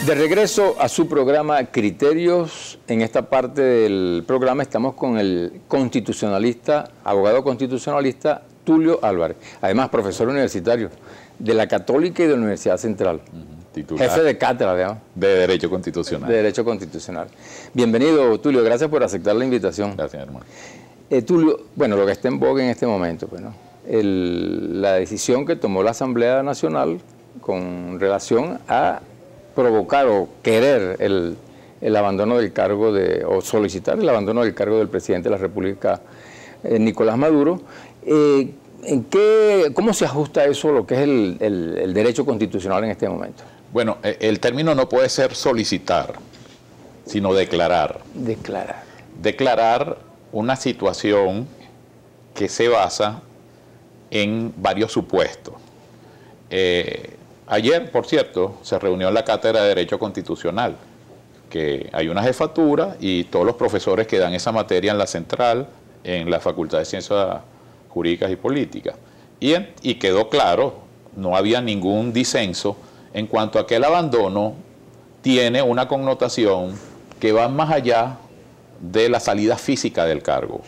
De regreso a su programa Criterios, en esta parte del programa estamos con el constitucionalista, abogado constitucionalista Tulio Álvarez, además profesor universitario de la Católica y de la Universidad Central, jefe de cátedra, digamos, de Derecho Constitucional. De Derecho Constitucional. Bienvenido, Tulio, gracias por aceptar la invitación. Gracias, hermano. Tulio, bueno, lo que está en boga en este momento, pues, ¿no? La decisión que tomó la Asamblea Nacional con relación a provocar o querer el abandono del cargo o solicitar el abandono del cargo del presidente de la República, Nicolás Maduro. ¿Cómo se ajusta eso a lo que es el derecho constitucional en este momento? Bueno, el término no puede ser solicitar, sino declarar. Declarar. Declarar una situación que se basa en varios supuestos. Ayer, por cierto, se reunió la Cátedra de Derecho Constitucional, que hay una jefatura y todos los profesores que dan esa materia en la Central, en la Facultad de Ciencias Jurídicas y Políticas. Y quedó claro, no había ningún disenso en cuanto a que el abandono tiene una connotación que va más allá de la salida física del cargo.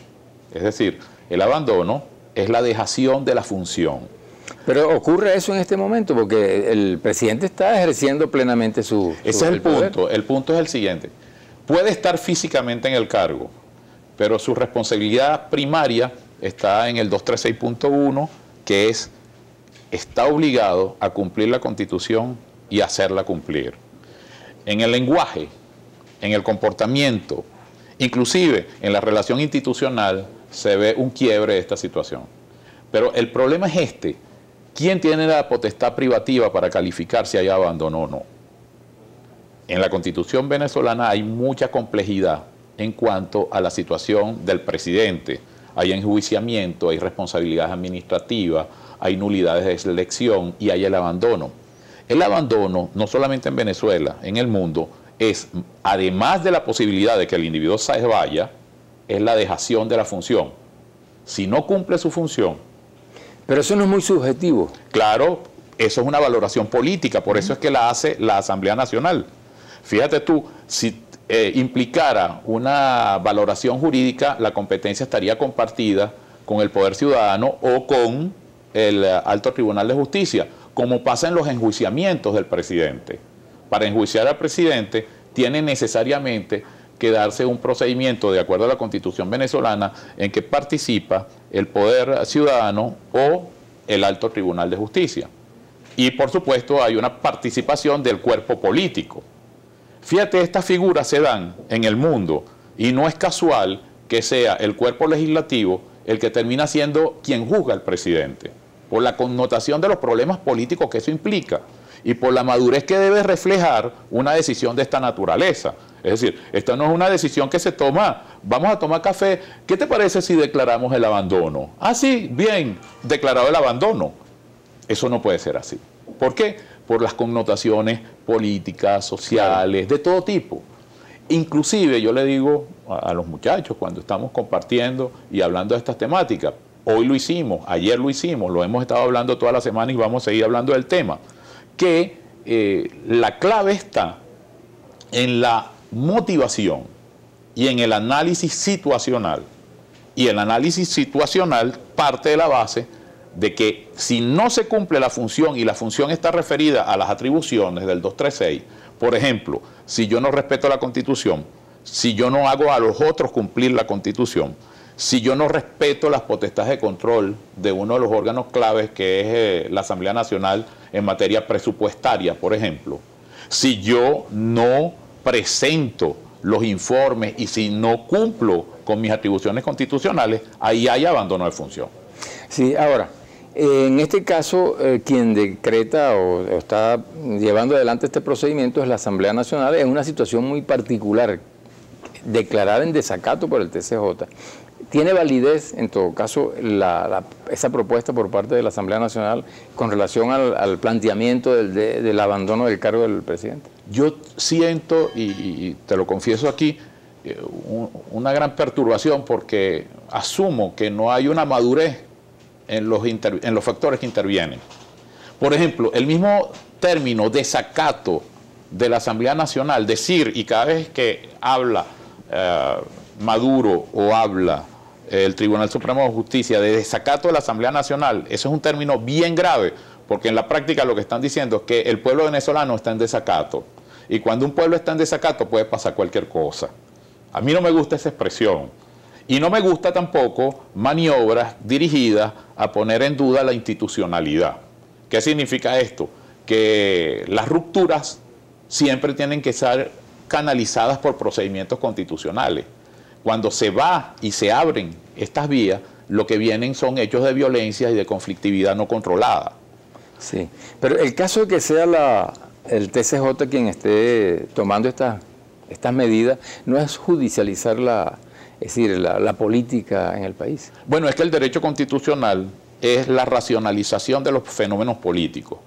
Es decir, el abandono es la dejación de la función. Pero ocurre eso en este momento porque el presidente está ejerciendo plenamente su Ese es el punto. El punto es el siguiente. Puede estar físicamente en el cargo, pero su responsabilidad primaria está en el 236.1, que está obligado a cumplir la Constitución y hacerla cumplir. En el lenguaje, en el comportamiento, inclusive en la relación institucional, se ve un quiebre de esta situación. Pero el problema es este. ¿Quién tiene la potestad privativa para calificar si hay abandono o no? En la Constitución venezolana hay mucha complejidad en cuanto a la situación del presidente. Hay enjuiciamiento, hay responsabilidades administrativas, hay nulidades de selección y hay el abandono. El abandono, no solamente en Venezuela, en el mundo, es, además de la posibilidad de que el individuo se vaya, es la dejación de la función. Si no cumple su función. Pero eso no es muy subjetivo. Claro, eso es una valoración política, por eso es que la hace la Asamblea Nacional. Fíjate tú, si implicara una valoración jurídica, la competencia estaría compartida con el Poder Ciudadano o con el Alto Tribunal de Justicia, como pasa en los enjuiciamientos del presidente. Para enjuiciar al presidente tiene necesariamente que darse un procedimiento de acuerdo a la Constitución venezolana en que participa el Poder Ciudadano o el Alto Tribunal de Justicia. Y por supuesto hay una participación del cuerpo político. Fíjate, estas figuras se dan en el mundo y no es casual que sea el cuerpo legislativo el que termina siendo quien juzga al presidente, por la connotación de los problemas políticos que eso implica y por la madurez que debe reflejar una decisión de esta naturaleza. Es decir, esta no es una decisión que se toma, vamos a tomar café, ¿qué te parece si declaramos el abandono? Ah, sí, bien, declarado el abandono. Eso no puede ser así. ¿Por qué? Por las connotaciones políticas, sociales, de todo tipo. Inclusive yo le digo a los muchachos cuando estamos compartiendo y hablando de estas temáticas, hoy lo hicimos, ayer lo hicimos, lo hemos estado hablando toda la semana y vamos a seguir hablando del tema, que la clave está en la motivación y en el análisis situacional. Y el análisis situacional parte de la base de que si no se cumple la función y la función está referida a las atribuciones del 236, por ejemplo, si yo no respeto la Constitución, si yo no hago a los otros cumplir la Constitución, si yo no respeto las potestades de control de uno de los órganos claves que es la Asamblea Nacional en materia presupuestaria, por ejemplo, si yo no presento los informes y si no cumplo con mis atribuciones constitucionales, ahí hay abandono de función. Sí, ahora, en este caso, quien decreta o está llevando adelante este procedimiento es la Asamblea Nacional, en una situación muy particular, declarada en desacato por el TCJ. ¿Tiene validez, en todo caso, esa propuesta por parte de la Asamblea Nacional con relación al planteamiento del abandono del cargo del presidente? Yo siento, y te lo confieso aquí, una gran perturbación porque asumo que no hay una madurez en los factores que intervienen. Por ejemplo, el mismo término desacato de la Asamblea Nacional, decir, y cada vez que habla Maduro o habla el Tribunal Supremo de Justicia de desacato de la Asamblea Nacional, eso es un término bien grave, porque en la práctica lo que están diciendo es que el pueblo venezolano está en desacato. Y cuando un pueblo está en desacato puede pasar cualquier cosa. A mí no me gusta esa expresión. Y no me gusta tampoco maniobras dirigidas a poner en duda la institucionalidad. ¿Qué significa esto? Que las rupturas siempre tienen que ser canalizadas por procedimientos constitucionales. Cuando se va y se abren estas vías, lo que vienen son hechos de violencia y de conflictividad no controlada. Sí, pero el caso de que sea el TCJ quien esté tomando estas medidas, no es judicializar la política en el país. Bueno, es que el derecho constitucional es la racionalización de los fenómenos políticos.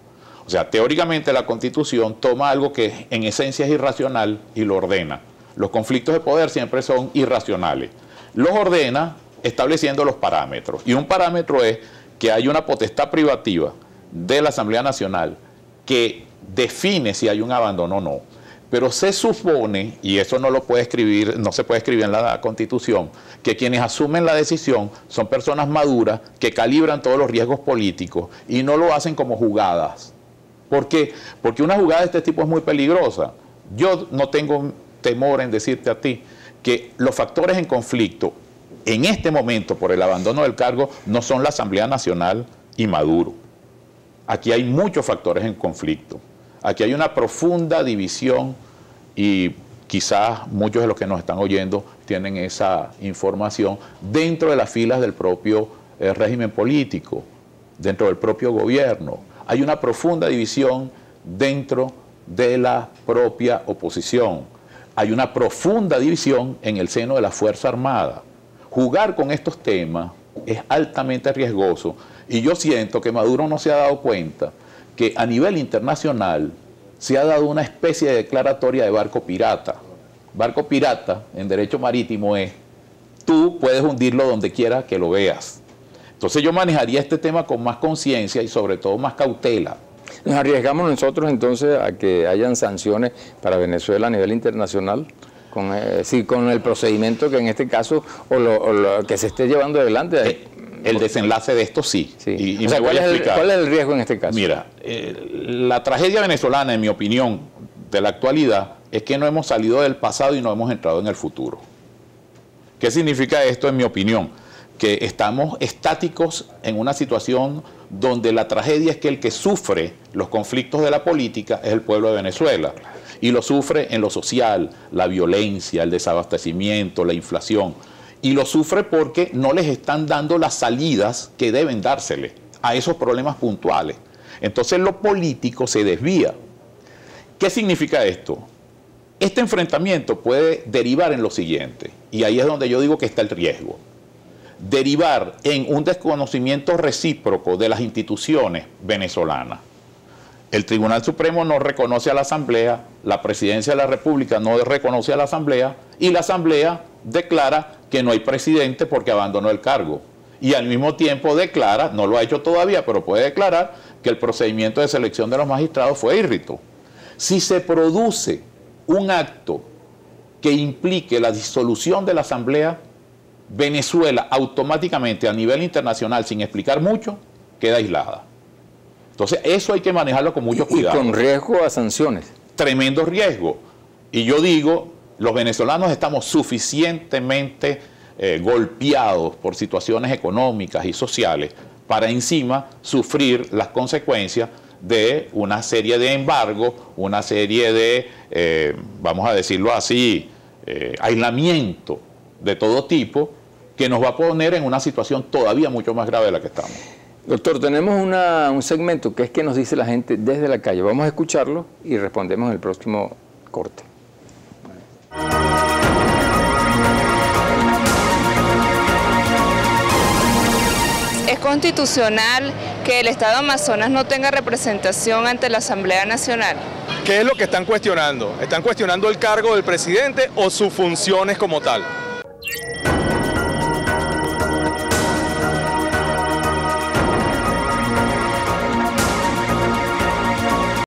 O sea, teóricamente la Constitución toma algo que en esencia es irracional y lo ordena. Los conflictos de poder siempre son irracionales. Los ordena estableciendo los parámetros. Y un parámetro es que hay una potestad privativa de la Asamblea Nacional que define si hay un abandono o no. Pero se supone, y eso no lo puede escribir, no se puede escribir en la Constitución, que quienes asumen la decisión son personas maduras que calibran todos los riesgos políticos y no lo hacen como jugadas. ¿Por qué? Porque una jugada de este tipo es muy peligrosa. Yo no tengo temor en decirte a ti que los factores en conflicto en este momento por el abandono del cargo no son la Asamblea Nacional y Maduro. Aquí hay muchos factores en conflicto. Aquí hay una profunda división y quizás muchos de los que nos están oyendo tienen esa información dentro de las filas del propio régimen político, dentro del propio gobierno. Hay una profunda división dentro de la propia oposición. Hay una profunda división en el seno de la Fuerza Armada. Jugar con estos temas es altamente riesgoso y yo siento que Maduro no se ha dado cuenta que a nivel internacional se ha dado una especie de declaratoria de barco pirata. Barco pirata en derecho marítimo es, tú puedes hundirlo donde quiera que lo veas. Entonces yo manejaría este tema con más conciencia y sobre todo más cautela. ¿Nos arriesgamos nosotros entonces a que hayan sanciones para Venezuela a nivel internacional? Con el procedimiento que en este caso, o lo que se esté llevando adelante. El desenlace de esto sí. Y me voy a explicar. ¿Cuál es el riesgo en este caso? Mira, la tragedia venezolana, en mi opinión, de la actualidad, es que no hemos salido del pasado y no hemos entrado en el futuro. ¿Qué significa esto, en mi opinión? Que estamos estáticos en una situación donde la tragedia es que el que sufre los conflictos de la política es el pueblo de Venezuela. Y lo sufre en lo social, la violencia, el desabastecimiento, la inflación. Y lo sufre porque no les están dando las salidas que deben dársele a esos problemas puntuales. Entonces lo político se desvía. ¿Qué significa esto? Este enfrentamiento puede derivar en lo siguiente, y ahí es donde yo digo que está el riesgo. Derivar en un desconocimiento recíproco de las instituciones venezolanas. El Tribunal Supremo no reconoce a la Asamblea, la Presidencia de la República no reconoce a la Asamblea, y la Asamblea declara que no hay presidente porque abandonó el cargo. Y al mismo tiempo declara, no lo ha hecho todavía, pero puede declarar que el procedimiento de selección de los magistrados fue írrito. Si se produce un acto que implique la disolución de la Asamblea, Venezuela automáticamente a nivel internacional, sin explicar mucho, queda aislada. Entonces eso hay que manejarlo con mucho cuidado. Y con riesgo a sanciones. Tremendo riesgo. Y yo digo, los venezolanos estamos suficientemente golpeados por situaciones económicas y sociales para encima sufrir las consecuencias de una serie de embargos, una serie de, vamos a decirlo así, aislamiento de todo tipo, que nos va a poner en una situación todavía mucho más grave de la que estamos. Doctor, tenemos un segmento que es que nos dice la gente desde la calle. Vamos a escucharlo y respondemos en el próximo corte. ¿Es constitucional que el Estado Amazonas no tenga representación ante la Asamblea Nacional? ¿Qué es lo que están cuestionando? ¿Están cuestionando el cargo del presidente o sus funciones como tal?